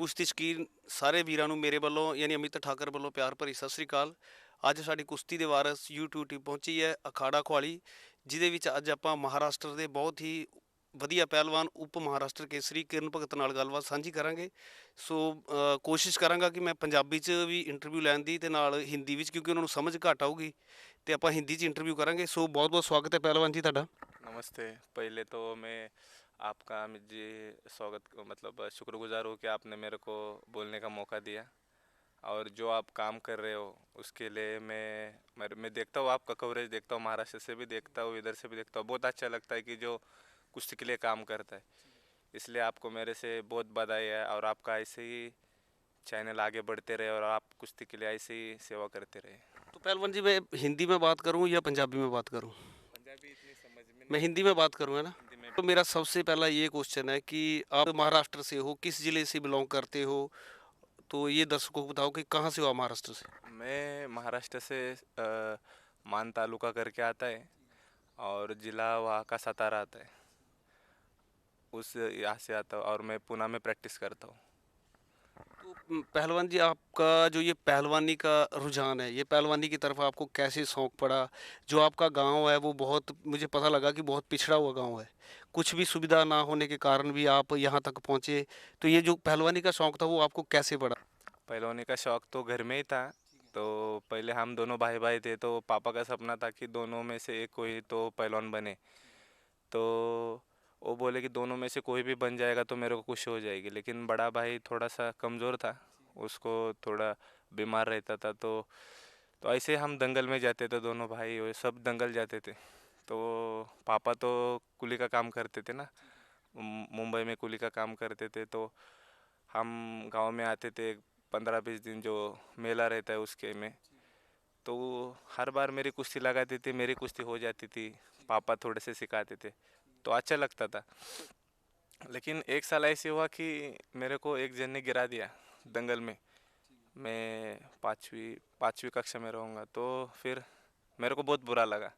ਕੁਸ਼ਤੀ ਸ਼ੌਕੀਨ ਸਾਰੇ ਵੀਰਾਂ ਨੂੰ ਮੇਰੇ ਵੱਲੋਂ ਯਾਨੀ ਅਮਿਤ ਠਾਕਰ ਵੱਲੋਂ ਪਿਆਰ ਭਰੀ ਸਤਿ ਸ੍ਰੀ ਅਕਾਲ। ਅੱਜ ਸਾਡੀ ਕੁਸ਼ਤੀ ਦੇ ਵਾਰਸ YouTube ਟੀਮ ਪਹੁੰਚੀ ਹੈ ਅਖਾੜਾ ਕੁਹਾਲੀ, ਜਿਹਦੇ ਵਿੱਚ ਅੱਜ ਆਪਾਂ ਮਹਾਰਾਸ਼ਟਰ ਦੇ ਬਹੁਤ ਹੀ ਵਧੀਆ ਪਹਿਲਵਾਨ ਉਪ ਮਹਾਰਾਸ਼ਟਰ ਕੇਸਰੀ ਕਿਰਨ ਭਗਤ ਨਾਲ ਗੱਲਬਾਤ ਸਾਂਝੀ ਕਰਾਂਗੇ। ਸੋ ਕੋਸ਼ਿਸ਼ ਕਰਾਂਗਾ ਕਿ ਮੈਂ ਪੰਜਾਬੀ 'ਚ ਵੀ ਇੰਟਰਵਿਊ ਲੈਣ ਦੀ ਤੇ ਨਾਲ ਹਿੰਦੀ ਵਿੱਚ, ਕਿਉਂਕਿ ਉਹਨਾਂ ਨੂੰ समझ ਘੱਟ आऊगी ਤੇ ਆਪਾਂ ਹਿੰਦੀ 'ਚ ਇੰਟਰਵਿਊ ਕਰਾਂਗੇ। ਸੋ बहुत बहुत स्वागत है पहलवान जी ਤੁਹਾਡਾ। नमस्ते। पहले तो मैं आपका अमित जी मतलब शुक्रगुजार हूँ कि आपने मेरे को बोलने का मौका दिया। और जो आप काम कर रहे हो उसके लिए मैं देखता हूँ, आपका कवरेज देखता हूँ, महाराष्ट्र से भी देखता हूँ, इधर से भी देखता हूँ। बहुत अच्छा लगता है कि जो कुश्ती के लिए काम करता है, इसलिए आपको मेरे से बहुत बधाई है। और आपका ऐसे ही चैनल आगे बढ़ते रहे और आप कुश्ती के लिए ऐसे ही सेवा करते रहे। तो पहलवान जी, मैं हिंदी में बात करूँ या पंजाबी में बात करूँ? पंजाबी इतनी समझ में मैं नहीं हिंदी में बात करूँ, है ना? हिंदी में तो मेरा सबसे पहला ये क्वेश्चन है कि आप महाराष्ट्र से हो, किस ज़िले से बिलोंग करते हो? तो ये दर्शकों को बताओ कि कहाँ से हो आप महाराष्ट्र से? मैं महाराष्ट्र से मान तालुका करके आता है और ज़िला वहाँ का सतारा आता है, उस यहाँ से आता हूँ और मैं पुणे में प्रैक्टिस करता हूँ। तो पहलवान जी, आपका जो ये पहलवानी का रुझान है, ये पहलवानी की तरफ आपको कैसे शौक पड़ा? जो आपका गांव है वो बहुत, मुझे पता लगा कि बहुत पिछड़ा हुआ गांव है, कुछ भी सुविधा ना होने के कारण भी आप यहाँ तक पहुँचे। तो ये जो पहलवानी का शौक था वो आपको कैसे पड़ा? पहलवानी का शौक तो घर में ही था। तो पहले हम दोनों भाई भाई थे, तो पापा का सपना था कि दोनों में से एक कोई तो पहलवान बने। तो वो बोले कि दोनों में से कोई भी बन जाएगा तो मेरे को खुशी हो जाएगी। लेकिन बड़ा भाई थोड़ा सा कमज़ोर था, उसको थोड़ा बीमार रहता था। तो ऐसे हम दंगल में जाते थे, दोनों भाई वो सब दंगल जाते थे। तो पापा तो कुली का काम करते थे ना, मुंबई में कुली का काम करते थे। तो हम गांव में आते थे 15-20 दिन, जो मेला रहता है उसके में। तो हर बार मेरी कुश्ती लगाती थी, मेरी कुश्ती हो जाती थी, पापा थोड़े से सिखाते थे, तो अच्छा लगता था। लेकिन एक साल ऐसे हुआ कि मेरे को एक जन ने गिरा दिया दंगल में। मैं पाँचवीं कक्षा में रहूँगा, तो फिर मेरे को बहुत बुरा लगा।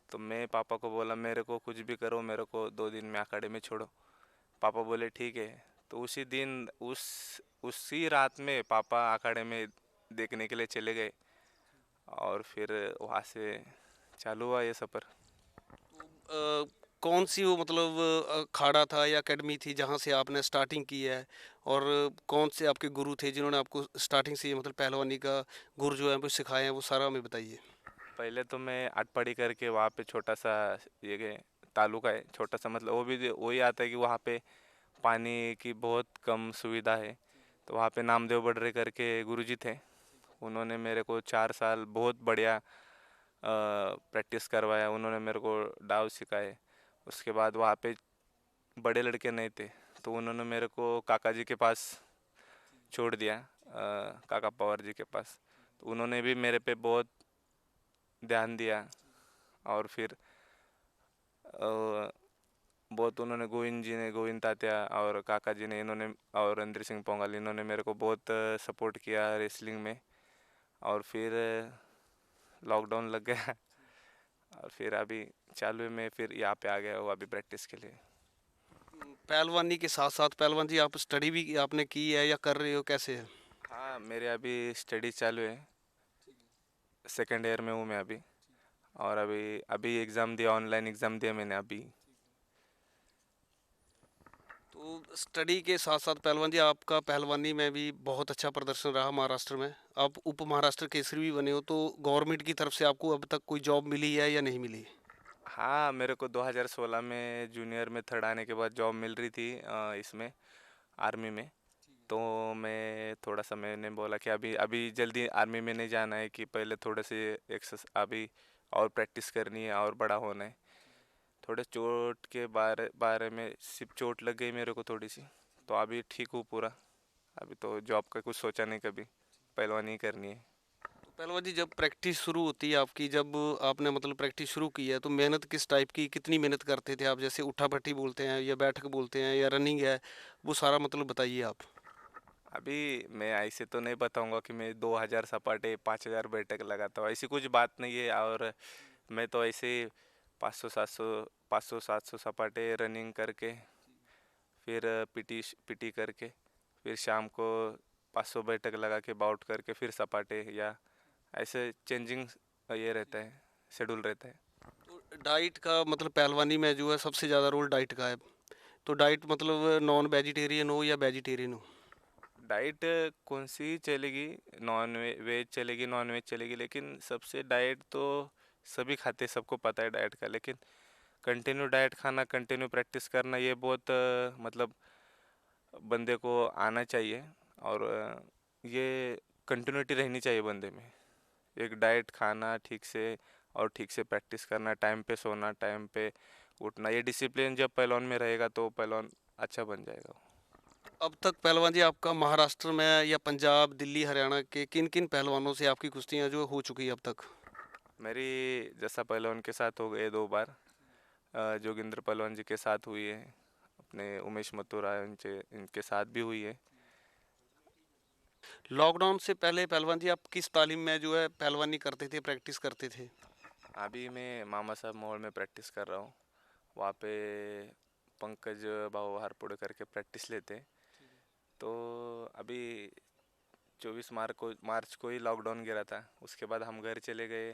तो मैं पापा को बोला मेरे को कुछ भी करो, मेरे को 2 दिन में अखाड़े में छोड़ो। पापा बोले ठीक है। तो उसी दिन उसी रात में पापा अखाड़े में देखने के लिए चले गए और फिर वहाँ से चालू हुआ ये सफ़र। अ, कौन सी वो मतलब अखाड़ा था या एकेडमी थी जहाँ से आपने स्टार्टिंग की है? और कौन से आपके गुरु थे जिन्होंने आपको स्टार्टिंग से मतलब पहलवानी का गुर जो है वो सिखाए हैं, वो सारा हमें बताइए। पहले तो मैं अटपड़ी करके वहाँ पे छोटा सा ये के तालुका है, छोटा सा, मतलब वो भी वही आता है कि वहाँ पे पानी की बहुत कम सुविधा है। तो वहाँ पे नामदेव बडरे करके गुरुजी थे, उन्होंने मेरे को 4 साल बहुत बढ़िया प्रैक्टिस करवाया। उन्होंने मेरे को डाव सिखाए। उसके बाद वहाँ पे बड़े लड़के नहीं थे, तो उन्होंने मेरे को काका जी के पास छोड़ दिया, काका पवार जी के पास। तो उन्होंने भी मेरे पे बहुत ध्यान दिया। और फिर बहुत उन्होंने गोविंद तात्या और काका जी ने, इन्होंने, और इंद्र सिंह पोंगल, इन्होंने मेरे को बहुत सपोर्ट किया रेसलिंग में। और फिर लॉकडाउन लग गया और फिर अभी चालू है, मैं फिर यहाँ पे आ गया हूँ अभी प्रैक्टिस के लिए। पहलवानी के साथ साथ पहलवान जी, आप स्टडी भी आपने की है या कर रहे हो, कैसे है? हाँ, मेरे अभी स्टडी चालू है, सेकेंड ईयर में हूँ मैं अभी। और अभी अभी एग्ज़ाम दिया, ऑनलाइन एग्ज़ाम दिया मैंने अभी। तो स्टडी के साथ साथ पहलवान जी, आपका पहलवानी में भी बहुत अच्छा प्रदर्शन रहा महाराष्ट्र में। आप उप महाराष्ट्र केसरी भी बने हो, तो गवर्नमेंट की तरफ से आपको अब तक कोई जॉब मिली है या नहीं मिली? हाँ, मेरे को 2016 में जूनियर में थर्ड आने के बाद जॉब मिल रही थी, इसमें आर्मी में। तो मैं थोड़ा सा, मैंने बोला कि अभी अभी जल्दी आर्मी में नहीं जाना है, कि पहले थोड़े से एक्सस अभी और प्रैक्टिस करनी है और बड़ा होना है। थोड़े चोट के बारे बारे में सिर्फ चोट लग गई मेरे को थोड़ी सी, तो अभी ठीक हूँ पूरा। अभी तो जॉब का कुछ सोचा नहीं, कभी पहलवानी ही करनी है। तो पहलवान जी, जब प्रैक्टिस शुरू होती है आपकी, जब आपने मतलब प्रैक्टिस शुरू की है, तो मेहनत किस टाइप की, कितनी मेहनत करते थे आप? जैसे उठा भट्टी बोलते हैं या बैठक बोलते हैं या रनिंग है, वो सारा मतलब बताइए आप। अभी मैं ऐसे तो नहीं बताऊंगा कि मैं 2000 सपाटे 5000 बैठक लगाता हूँ, ऐसी कुछ बात नहीं है। और मैं तो ऐसे 500 700 सपाटे रनिंग करके, फिर पीटी पीटी करके, फिर शाम को 500 बैठक लगा के बाउट करके फिर सपाटे, या ऐसे चेंजिंग ये रहता है, शेड्यूल रहता है। तो डाइट का मतलब पहलवानी में जो है सबसे ज़्यादा रोल डाइट का है। तो डाइट मतलब नॉन वेजिटेरियन हो या वेजिटेरियन हो? डाइट कौन सी चलेगी, नॉन वेज चलेगी, नॉन वेज चलेगी, लेकिन सबसे डाइट तो सभी खाते हैं, सबको पता है डाइट का। लेकिन कंटिन्यू डाइट खाना, कंटिन्यू प्रैक्टिस करना, ये बहुत मतलब बंदे को आना चाहिए। और ये कंटिन्यूटी रहनी चाहिए बंदे में, एक डाइट खाना ठीक से और ठीक से प्रैक्टिस करना, टाइम पे सोना, टाइम पे उठना, ये डिसिप्लिन जब पहलवान में रहेगा तो पहलवान अच्छा बन जाएगा। अब तक पहलवान जी आपका महाराष्ट्र में या पंजाब, दिल्ली, हरियाणा के किन किन पहलवानों से आपकी कुश्तियाँ जो हो चुकी है अब तक? मेरी जैसा पहलवान के साथ हो गए 2 बार, जोगिंद्र पहलवान जी के साथ हुई है, अपने उमेश मथुरा इनसे इनके साथ भी हुई है। लॉकडाउन से पहले पहलवान जी आप किस तालीम में जो है पहलवानी करते थे, प्रैक्टिस करते थे? अभी मैं मामा साहब मॉल में प्रैक्टिस कर रहा हूँ, वहाँ पे पंकज भाव हारपुड़े करके प्रैक्टिस लेते हैं। तो अभी 24 मार्च को ही लॉकडाउन गिरा था, उसके बाद हम घर चले गए।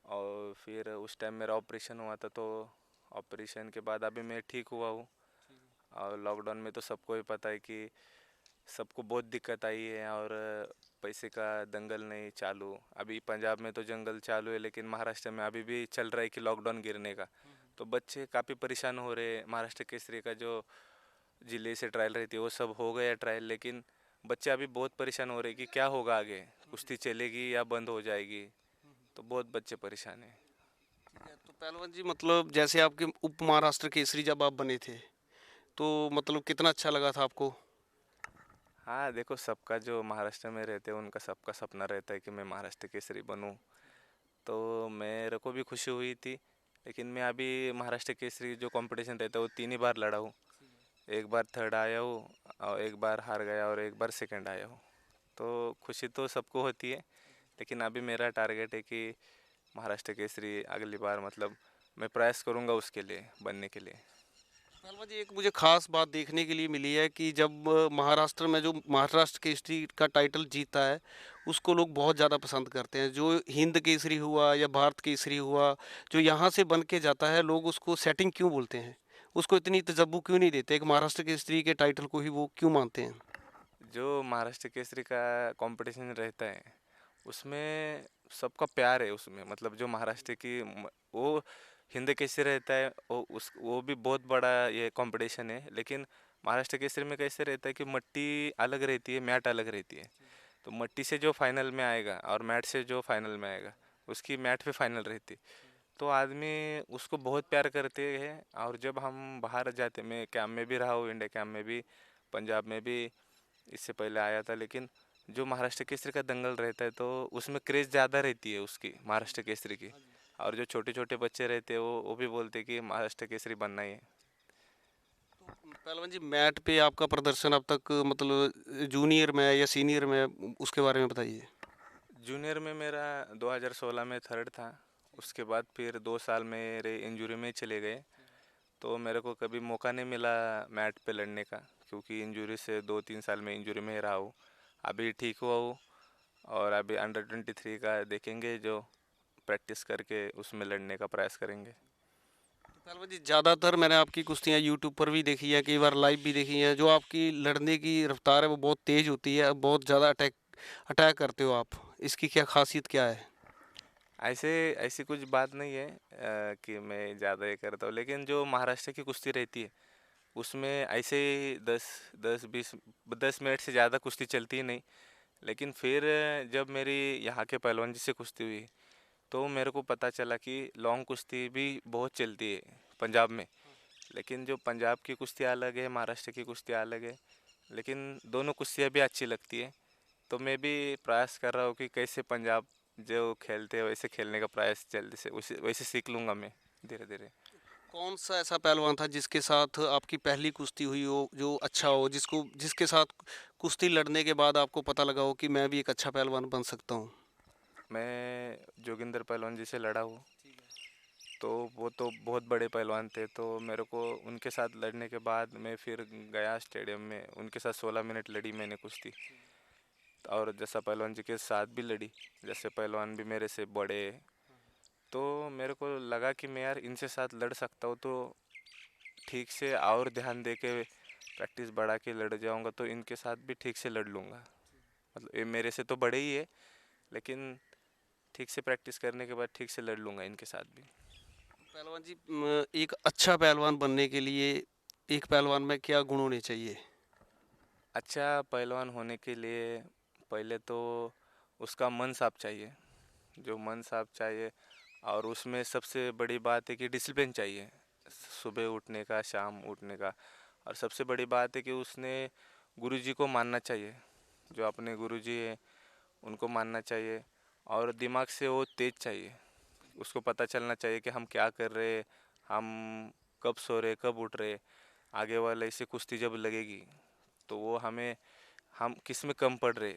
और फिर उस टाइम मेरा ऑपरेशन हुआ था, तो ऑपरेशन के बाद अभी मैं ठीक हुआ हूँ। और लॉकडाउन में तो सबको ही पता है कि सबको बहुत दिक्कत आई है, और पैसे का दंगल नहीं चालू। अभी पंजाब में तो जंगल चालू है, लेकिन महाराष्ट्र में अभी भी चल रहा है कि लॉकडाउन गिरने का। तो बच्चे काफ़ी परेशान हो रहे हैं। महाराष्ट्र केसरी का जो जिले से ट्रायल रहती है वो सब हो गया ट्रायल, लेकिन बच्चे अभी बहुत परेशान हो रहे हैं कि क्या होगा आगे, कुश्ती चलेगी या बंद हो जाएगी। तो बहुत बच्चे परेशान हैं। ठीक है, तो पहलवान जी मतलब जैसे आपके उप महाराष्ट्र केसरी जब आप बने थे, तो मतलब कितना अच्छा लगा था आपको? हाँ, देखो, सबका जो महाराष्ट्र में रहते हैं उनका सबका सपना रहता है कि मैं महाराष्ट्र केसरी बनूं। तो मेरे को भी खुशी हुई थी। लेकिन मैं अभी महाराष्ट्र केसरी जो कंपटीशन रहता है वो 3 ही बार लड़ा हूँ। एक बार थर्ड आया हूँ, और एक बार हार गया, और एक बार सेकंड आया हूँ। तो खुशी तो सबको होती है, लेकिन अभी मेरा टारगेट है कि महाराष्ट्र केसरी अगली बार, मतलब मैं प्रयास करूँगा उसके लिए, बनने के लिए। पहलवान जी एक मुझे खास बात देखने के लिए मिली है कि जब महाराष्ट्र में जो महाराष्ट्र केसरी का टाइटल जीता है उसको लोग बहुत ज़्यादा पसंद करते हैं। जो हिंद केसरी हुआ या भारत केसरी हुआ, जो यहाँ से बन के जाता है लोग उसको सेटिंग क्यों बोलते हैं, उसको इतनी तजब्बु क्यों नहीं देते, एक महाराष्ट्र केसरी के टाइटल को ही वो क्यों मानते हैं? जो महाराष्ट्र केसरी का कंपटीशन रहता है उसमें सबका प्यार है उसमें, मतलब जो महाराष्ट्र की वो हिंद केसरी रहता है, वो भी बहुत बड़ा ये कंपटीशन है। लेकिन महाराष्ट्र केसरी में कैसे रहता है कि मट्टी अलग रहती है, मैट अलग रहती है। तो मट्टी से जो फाइनल में आएगा और मैट से जो फाइनल में आएगा, उसकी मैट पे फाइनल रहती है। तो आदमी उसको बहुत प्यार करते हैं। और जब हम बाहर जाते, मैं कैंप में भी रहा हूँ, इंडिया कैंप में भी, पंजाब में भी इससे पहले आया था। लेकिन जो महाराष्ट्र केसरी का दंगल रहता है तो उसमें क्रेज़ ज़्यादा रहती है उसकी, महाराष्ट्र केसरी की। और जो छोटे छोटे बच्चे रहते हैं वो भी बोलते हैं कि महाराष्ट्र केसरी बनना ही है। पहलवान जी मैट पे आपका प्रदर्शन अब तक मतलब जूनियर में या सीनियर में, उसके बारे में बताइए। जूनियर में मेरा 2016 में थर्ड था। उसके बाद फिर 2 साल मेरे इंजरी में चले गए, तो मेरे को कभी मौका नहीं मिला मैट पे लड़ने का, क्योंकि इंजरी से 2-3 साल में इंजरी में ही रहा हूँ। अभी ठीक हुआ हूँ, और अभी अंडर 23 का देखेंगे, जो प्रैक्टिस करके उसमें लड़ने का प्रयास करेंगे। तो पहलवान जी ज़्यादातर मैंने आपकी कुश्तियाँ यूट्यूब पर भी देखी है, कई बार लाइव भी देखी हैं। जो आपकी लड़ने की रफ्तार है वो बहुत तेज़ होती है, बहुत ज़्यादा अटैक अटैक करते हो आप। इसकी क्या खासियत क्या है? ऐसे ऐसी कुछ बात नहीं है कि मैं ज़्यादा ये करता हूँ, लेकिन जो महाराष्ट्र की कुश्ती रहती है उसमें ऐसे ही 10 मिनट से ज़्यादा कुश्ती चलती ही नहीं। लेकिन फिर जब मेरी यहाँ के पहलवान जी से कुश्ती हुई, तो मेरे को पता चला कि लॉन्ग कुश्ती भी बहुत चलती है पंजाब में। लेकिन जो पंजाब की कुश्ती अलग है, महाराष्ट्र की कुश्ती अलग है, लेकिन दोनों कुश्तियाँ भी अच्छी लगती है। तो मैं भी प्रयास कर रहा हूँ कि कैसे पंजाब जो खेलते हैं वैसे खेलने का प्रयास जल्दी से उसे वैसे सीख लूँगा मैं धीरे धीरे। कौन सा ऐसा पहलवान था जिसके साथ आपकी पहली कुश्ती हुई हो जो अच्छा हो, जिसको जिसके साथ कुश्ती लड़ने के बाद आपको पता लगा हो कि मैं भी एक अच्छा पहलवान बन सकता हूँ? मैं जोगिंदर पहलवान जी से लड़ा हूँ। तो वो तो बहुत बड़े पहलवान थे, तो मेरे को उनके साथ लड़ने के बाद मैं फिर गया स्टेडियम में, उनके साथ 16 मिनट लड़ी मैंने कुश्ती। और जैसा पहलवान जी के साथ भी लड़ी, जैसे पहलवान भी मेरे से बड़े, तो मेरे को लगा कि मैं यार इनसे साथ लड़ सकता हूँ, तो ठीक से और ध्यान दे के प्रैक्टिस बढ़ा के लड़ जाऊंगा तो इनके साथ भी ठीक से लड़ लूँगा। मतलब ये मेरे से तो बड़े ही है, लेकिन ठीक से प्रैक्टिस करने के बाद ठीक से लड़ लूँगा इनके साथ भी। पहलवान जी, एक अच्छा पहलवान बनने के लिए एक पहलवान में क्या गुण होने चाहिए? अच्छा पहलवान होने के लिए पहले तो उसका मन साफ चाहिए, जो मन साफ चाहिए। और उसमें सबसे बड़ी बात है कि डिसिप्लिन चाहिए, सुबह उठने का, शाम उठने का। और सबसे बड़ी बात है कि उसने गुरुजी को मानना चाहिए, जो अपने गुरुजी है उनको मानना चाहिए। और दिमाग से वो तेज चाहिए, उसको पता चलना चाहिए कि हम क्या कर रहे हैं, हम कब सो रहे, कब उठ रहे। आगे वाले से कुश्ती जब लगेगी तो वो हमें, हम किस में कम पड़ रहे,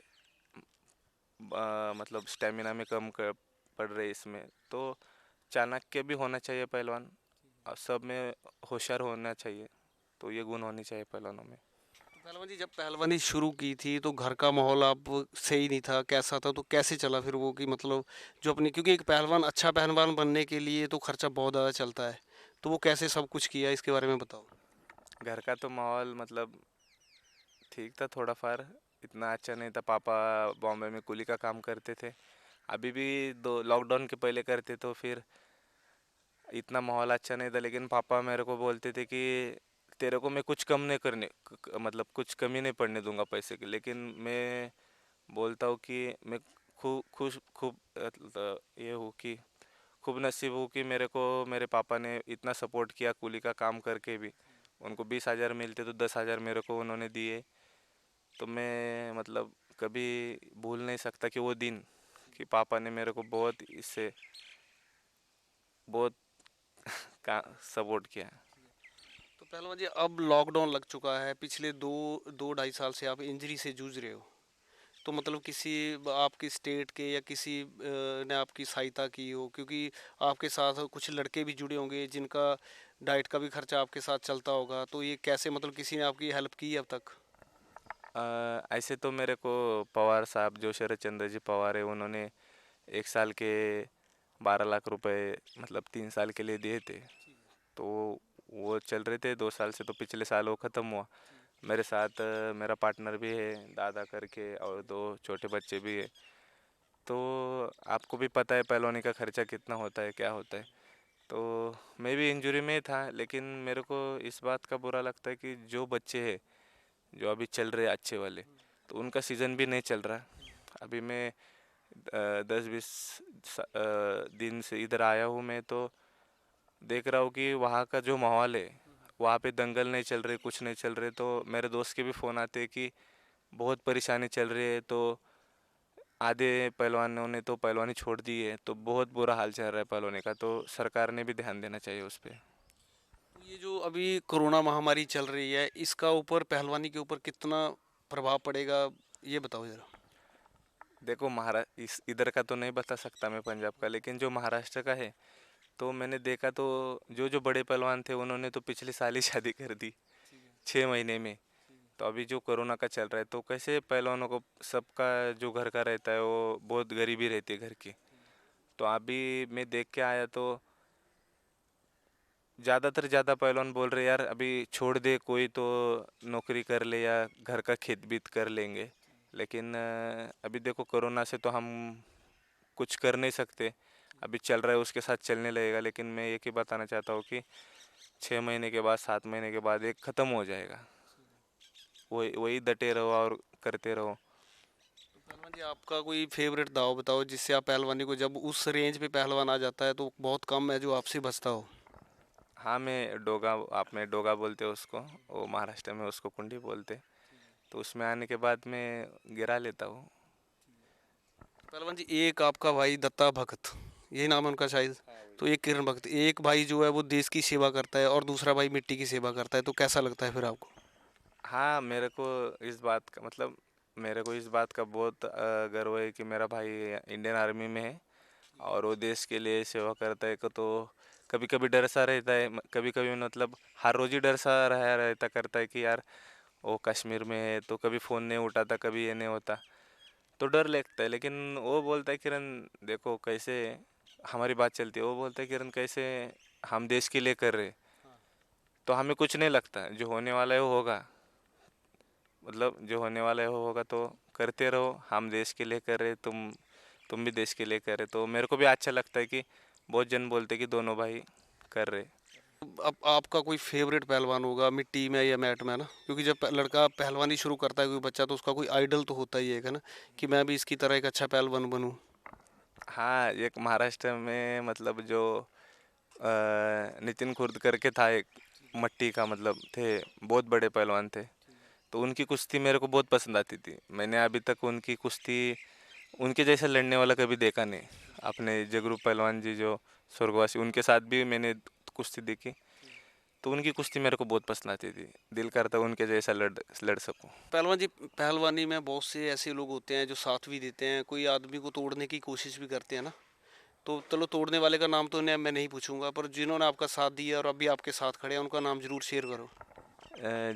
मतलब स्टेमिना में पड़ रहे इसमें। तो चाणक्य भी होना चाहिए पहलवान, और सब में होशियार होना चाहिए। तो ये गुण होनी चाहिए पहलवानों में। तो पहलवान जी, जब पहलवानी शुरू की थी तो घर का माहौल आप सही नहीं था, कैसा था, तो कैसे चला फिर वो कि मतलब जो अपनी, क्योंकि एक पहलवान अच्छा पहलवान बनने के लिए तो खर्चा बहुत ज़्यादा चलता है, तो वो कैसे सब कुछ किया इसके बारे में बताओ। घर का तो माहौल मतलब ठीक था थोड़ा फार, इतना अच्छा नहीं था। पापा बॉम्बे में कुली का काम करते थे, अभी भी दो लॉकडाउन के पहले करते, तो फिर इतना माहौल अच्छा नहीं था। लेकिन पापा मेरे को बोलते थे कि तेरे को मैं कुछ कम नहीं करने, मतलब कुछ कमी नहीं पड़ने दूंगा पैसे की। लेकिन मैं बोलता हूँ कि मैं खूब ये हूँ कि खूब नसीब हूँ कि मेरे को मेरे पापा ने इतना सपोर्ट किया कुली का काम करके भी। उनको 20,000 मिलते तो 10,000 मेरे को उन्होंने दिए। तो मैं मतलब कभी भूल नहीं सकता कि वो दिन, कि पापा ने मेरे को बहुत इससे बहुत का सपोर्ट किया। तो पहलवान जी, अब लॉकडाउन लग चुका है, पिछले दो दो ढाई साल से आप इंजरी से जूझ रहे हो, तो मतलब किसी आपकी स्टेट के या किसी ने आपकी सहायता की हो, क्योंकि आपके साथ कुछ लड़के भी जुड़े होंगे जिनका डाइट का भी खर्चा आपके साथ चलता होगा, तो ये कैसे, मतलब किसी ने आपकी हेल्प की है अब तक? ऐसे तो मेरे को पवार साहब, जो शरद चंद्र जी पवार है, उन्होंने 1 साल के 12 लाख रुपए मतलब 3 साल के लिए दिए थे। तो वो चल रहे थे 2 साल से, तो पिछले साल वो ख़त्म हुआ। मेरे साथ मेरा पार्टनर भी है दादा करके, और दो छोटे बच्चे भी है। तो आपको भी पता है पहलवानी का खर्चा कितना होता है, क्या होता है। तो मैं भी इंजरी में था, लेकिन मेरे को इस बात का बुरा लगता है कि जो बच्चे हैं जो अभी चल रहे हैं अच्छे वाले, तो उनका सीज़न भी नहीं चल रहा। अभी मैं 10-20 दिन से इधर आया हूँ, मैं तो देख रहा हूँ कि वहाँ का जो माहौल है, वहाँ पे दंगल नहीं चल रहे, कुछ नहीं चल रहे। तो मेरे दोस्त के भी फ़ोन आते हैं कि बहुत परेशानी चल रही है, तो आधे पहलवानों ने तो पहलवानी छोड़ दी है, तो बहुत बुरा हाल चल रहा है पहलवानी का। तो सरकार ने भी ध्यान देना चाहिए उस पर। तो ये जो अभी कोरोना महामारी चल रही है, इसका ऊपर पहलवानी के ऊपर कितना प्रभाव पड़ेगा, ये बताओ जरा। देखो इस इधर का तो नहीं बता सकता मैं पंजाब का, लेकिन जो महाराष्ट्र का है, तो मैंने देखा तो जो जो बड़े पहलवान थे उन्होंने तो पिछले साल ही शादी कर दी, 6 महीने में। तो अभी जो कोरोना का चल रहा है, तो कैसे पहलवानों को, सबका जो घर का रहता है वो बहुत गरीबी रहती है घर की। तो अभी मैं देख के आया तो ज़्यादा पहलवान बोल रहे यार अभी छोड़ दे, कोई तो नौकरी कर ले या घर का खेत बीत कर लेंगे। लेकिन अभी देखो कोरोना से तो हम कुछ कर नहीं सकते, अभी चल रहा है उसके साथ चलने लगेगा। लेकिन मैं ये ही बताना चाहता हूँ कि 6 महीने के बाद, 7 महीने के बाद ये ख़त्म हो जाएगा। वही वही डटे रहो और करते रहो। तो पहलवान जी, आपका कोई फेवरेट दाव बताओ जिससे आप पहलवानी को, जब उस रेंज पे पहलवान आ जाता है तो बहुत कम है जो आपसे बचता हो। हाँ, मैं डोगा, आप में डोगा बोलते हो उसको, वो महाराष्ट्र में उसको कुंडी बोलते। तो उसमें आने के बाद मैं गिरा लेता हूँ। पहलवान जी, एक आपका भाई दत्ता भगत, यही नाम है उनका शायद, हाँ वही। तो एक किरण भगत, एक भाई जो है वो देश की सेवा करता है और दूसरा भाई मिट्टी की सेवा करता है, तो कैसा लगता है फिर आपको? हाँ, मेरे को इस बात का मतलब, मेरे को इस बात का बहुत गर्व है कि मेरा भाई इंडियन आर्मी में है और वो देश के लिए सेवा करता है। को तो कभी कभी डर सा रहता है, कभी कभी मतलब हर रोज ही डर सा रहा रहता करता है कि यार वो कश्मीर में है तो कभी फ़ोन नहीं उठाता, कभी ये नहीं होता, तो डर लगता है। लेकिन वो बोलता है किरण देखो कैसे हमारी बात चलती है, वो बोलता है किरण कैसे हम देश के लिए कर रहे, तो हमें कुछ नहीं लगता, जो होने वाला है वो होगा, मतलब जो होने वाला है वो होगा, तो करते रहो, हम देश के लिए कर रहे, तुम भी देश के लिए कर रहे, तो मेरे को भी अच्छा लगता है कि बहुत जन बोलते कि दोनों भाई कर रहे। अब आपका कोई फेवरेट पहलवान होगा मिट्टी में या मैट में, है ना? क्योंकि जब लड़का पहलवानी शुरू करता है कोई बच्चा, तो उसका कोई आइडल तो होता ही है ना, कि मैं भी इसकी तरह एक अच्छा पहलवान बनूं। हाँ, एक महाराष्ट्र में मतलब जो नितिन खुर्द करके था एक, मट्टी का मतलब थे, बहुत बड़े पहलवान थे, तो उनकी कुश्ती मेरे को बहुत पसंद आती थी। मैंने अभी तक उनकी कुश्ती, उनके जैसा लड़ने वाला कभी देखा नहीं। अपने जगरूप पहलवान जी जो स्वर्गवासी, उनके साथ भी मैंने कुश्ती देखी, तो उनकी कुश्ती मेरे को बहुत पसंद आती थी, दिल करता उनके जैसा लड़ सकूं। पहलवान जी, पहलवानी में बहुत से ऐसे लोग होते हैं जो साथ भी देते हैं, कोई आदमी को तोड़ने की कोशिश भी करते हैं ना। तो चलो, तोड़ने वाले का नाम तो मैं नहीं पूछूंगा, पर जिन्होंने आपका साथ दिया और अभी आपके साथ खड़े हैं, उनका नाम जरूर शेयर करो।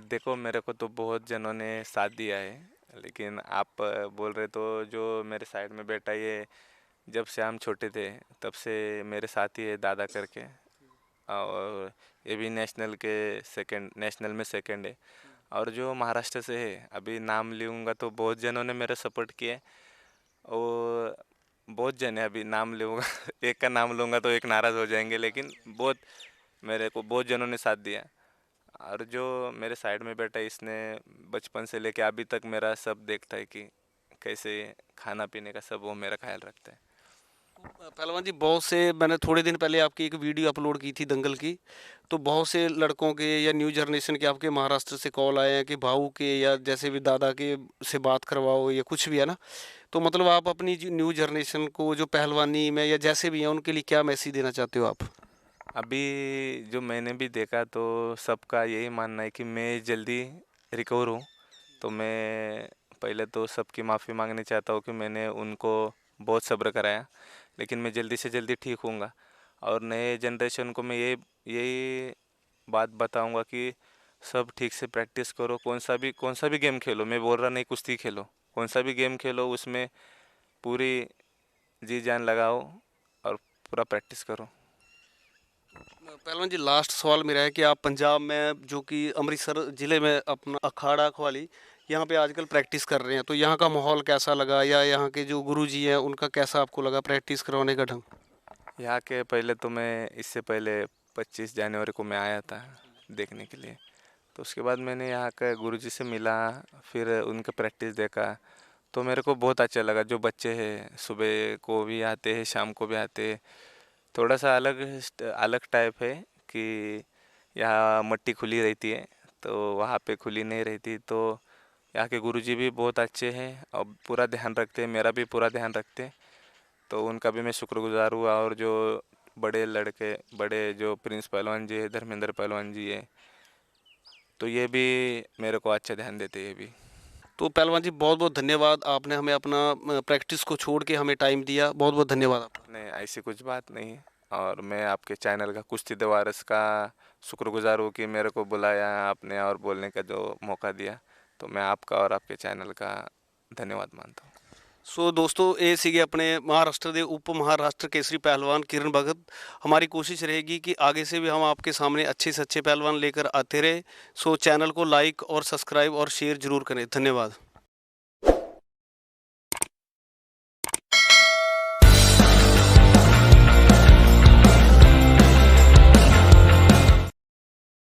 देखो मेरे को तो बहुत जनों ने साथ दिया है, लेकिन आप बोल रहे तो जो मेरे साइड में बैठा ये, जब से हम छोटे थे तब से मेरे साथ ही है, दादा करके, और ये भी नेशनल के सेकंड, नेशनल में सेकंड है। और जो महाराष्ट्र से है, अभी नाम लूँगा तो बहुत जनों ने मेरा सपोर्ट किया है, और बहुत जन है, अभी नाम लूँगा एक का नाम लूँगा तो एक नाराज़ हो जाएंगे, लेकिन बहुत मेरे को बहुत जनों ने साथ दिया। और जो मेरे साइड में बैठा है, इसने बचपन से लेके अभी तक मेरा सब देखता है कि कैसे खाना पीने का सब वो मेरा ख्याल रखता है। पहलवान जी, बहुत से, मैंने थोड़े दिन पहले आपकी एक वीडियो अपलोड की थी दंगल की, तो बहुत से लड़कों के या न्यू जनरेशन के आपके महाराष्ट्र से कॉल आए हैं कि भाऊ के या जैसे भी दादा के से बात करवाओ या कुछ भी, है ना? तो मतलब आप अपनी न्यू जनरेशन को जो पहलवानी में या जैसे भी हैं, उनके लिए क्या मैसेज देना चाहते हो आप? अभी जो मैंने भी देखा तो सबका यही मानना है कि मैं जल्दी रिकवर हूँ, तो मैं पहले तो सबकी माफ़ी मांगनी चाहता हूँ कि मैंने उनको बहुत सब्र कराया, लेकिन मैं जल्दी से जल्दी ठीक होऊंगा। और नए जनरेशन को मैं यही बात बताऊंगा कि सब ठीक से प्रैक्टिस करो, कौन सा भी गेम खेलो, मैं बोल रहा नहीं कुश्ती खेलो, कौन सा भी गेम खेलो उसमें पूरी जी जान लगाओ और पूरा प्रैक्टिस करो। पहलवान जी, लास्ट सवाल मेरा है कि आप पंजाब में, जो कि अमृतसर ज़िले में अपना अखाड़ा ख्वाली, यहाँ पे आजकल प्रैक्टिस कर रहे हैं, तो यहाँ का माहौल कैसा लगा, या यहाँ के जो गुरुजी हैं उनका कैसा आपको लगा प्रैक्टिस करवाने का ढंग? यहाँ के पहले तो मैं इससे पहले 25 जनवरी को मैं आया था देखने के लिए, तो उसके बाद मैंने यहाँ के गुरुजी से मिला, फिर उनका प्रैक्टिस देखा, तो मेरे को बहुत अच्छा लगा। जो बच्चे हैं सुबह को भी आते हैं, शाम को भी आते हैं, थोड़ा सा अलग टाइप है कि यहाँ मट्टी खुली रहती है, तो वहाँ पे खुली नहीं रहती। तो यहाँ के गुरुजी भी बहुत अच्छे हैं और पूरा ध्यान रखते हैं, मेरा भी पूरा ध्यान रखते हैं, तो उनका भी मैं शुक्रगुजार हुआ। और जो बड़े लड़के, बड़े जो प्रिंस पहलवान जी है, धर्मेंद्र पहलवान जी है, तो ये भी मेरे को अच्छा ध्यान देते हैं ये भी। तो पहलवान जी, बहुत बहुत धन्यवाद, आपने हमें अपना प्रैक्टिस को छोड़ के हमें टाइम दिया, बहुत बहुत धन्यवाद आपका। नहीं, ऐसी कुछ बात नहीं है। और मैं आपके चैनल का, कुश्ती दीवारस का शुक्रगुजार हूँ कि मेरे को बुलाया आपने और बोलने का जो मौका दिया, तो मैं आपका और आपके चैनल का धन्यवाद मानता हूँ। सो दोस्तों, ये सीगे अपने महाराष्ट्र के उप महाराष्ट्र केसरी पहलवान किरण भगत। हमारी कोशिश रहेगी कि आगे से भी हम आपके सामने अच्छे से अच्छे पहलवान लेकर आते रहे। सो चैनल को लाइक और सब्सक्राइब और शेयर जरूर करें। धन्यवाद।